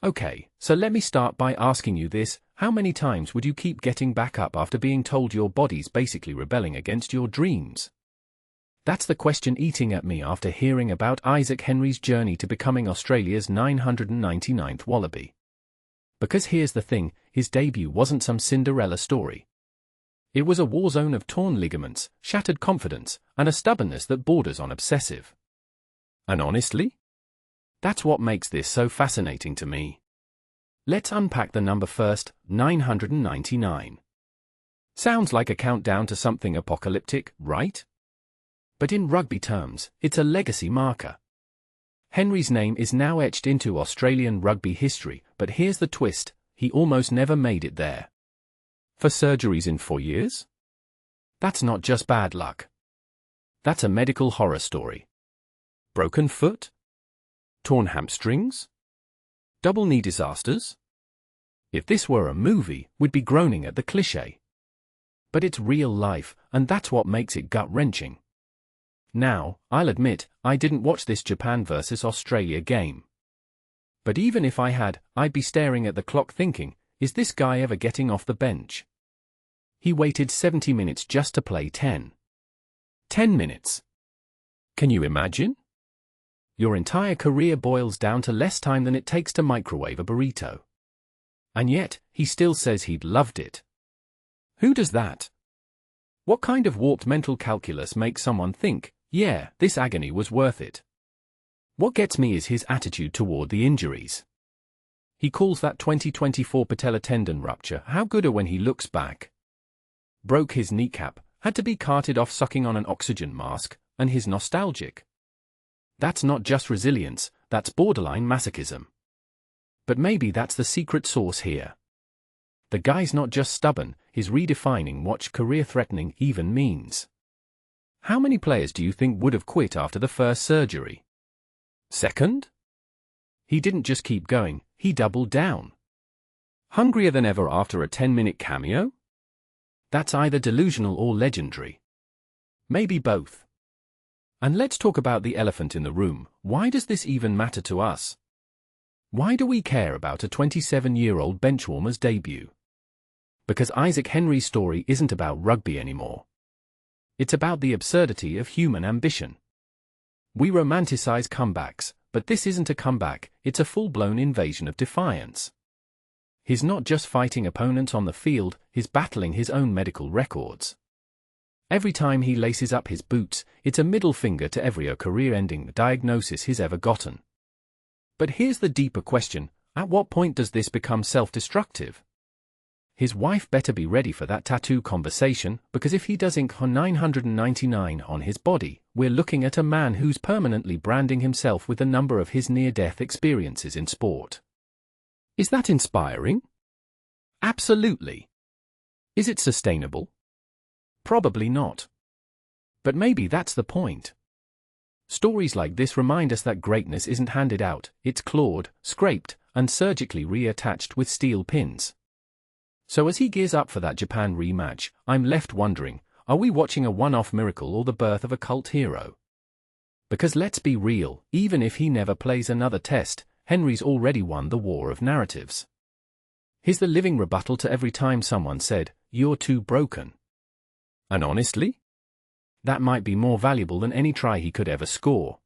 Okay, so let me start by asking you this: how many times would you keep getting back up after being told your body's basically rebelling against your dreams? That's the question eating at me after hearing about Isaac Henry's journey to becoming Australia's 999th Wallaby. Because here's the thing, his debut wasn't some Cinderella story. It was a war zone of torn ligaments, shattered confidence, and a stubbornness that borders on obsessive. And honestly, that's what makes this so fascinating to me. Let's unpack the number first. 999. Sounds like a countdown to something apocalyptic, right? But in rugby terms, it's a legacy marker. Henry's name is now etched into Australian rugby history, but here's the twist: he almost never made it there. For surgeries in 4 years? That's not just bad luck. That's a medical horror story. Broken foot? Torn hamstrings? Double knee disasters? If this were a movie, we'd be groaning at the cliché. But it's real life, and that's what makes it gut-wrenching. Now, I'll admit, I didn't watch this Japan versus Australia game. But even if I had, I'd be staring at the clock thinking, is this guy ever getting off the bench? He waited 70 minutes just to play 10. 10 minutes. Can you imagine? Your entire career boils down to less time than it takes to microwave a burrito. And yet, he still says he'd loved it. Who does that? What kind of warped mental calculus makes someone think, yeah, this agony was worth it? What gets me is his attitude toward the injuries. He calls that 2024 patella tendon rupture how gooder when he looks back. Broke his kneecap, had to be carted off sucking on an oxygen mask, and he's nostalgic. That's not just resilience, that's borderline masochism. But maybe that's the secret sauce here. The guy's not just stubborn, he's redefining what career-threatening even means. How many players do you think would have quit after the first surgery? Second? He didn't just keep going, he doubled down. Hungrier than ever after a 10-minute cameo? That's either delusional or legendary. Maybe both. And let's talk about the elephant in the room. Why does this even matter to us? Why do we care about a 27-year-old benchwarmer's debut? Because Isaac Henry's story isn't about rugby anymore. It's about the absurdity of human ambition. We romanticize comebacks, but this isn't a comeback, it's a full-blown invasion of defiance. He's not just fighting opponents on the field, he's battling his own medical records. Every time he laces up his boots, it's a middle finger to every career-ending diagnosis he's ever gotten. But here's the deeper question: at what point does this become self-destructive? His wife better be ready for that tattoo conversation, because if he does ink 999 on his body, we're looking at a man who's permanently branding himself with the number of his near-death experiences in sport. Is that inspiring? Absolutely. Is it sustainable? Probably not. But maybe that's the point. Stories like this remind us that greatness isn't handed out, it's clawed, scraped, and surgically reattached with steel pins. So as he gears up for that Japan rematch, I'm left wondering, are we watching a one-off miracle or the birth of a cult hero? Because let's be real, even if he never plays another test, Henry's already won the war of narratives. He's the living rebuttal to every time someone said, "You're too broken." And honestly, that might be more valuable than any try he could ever score.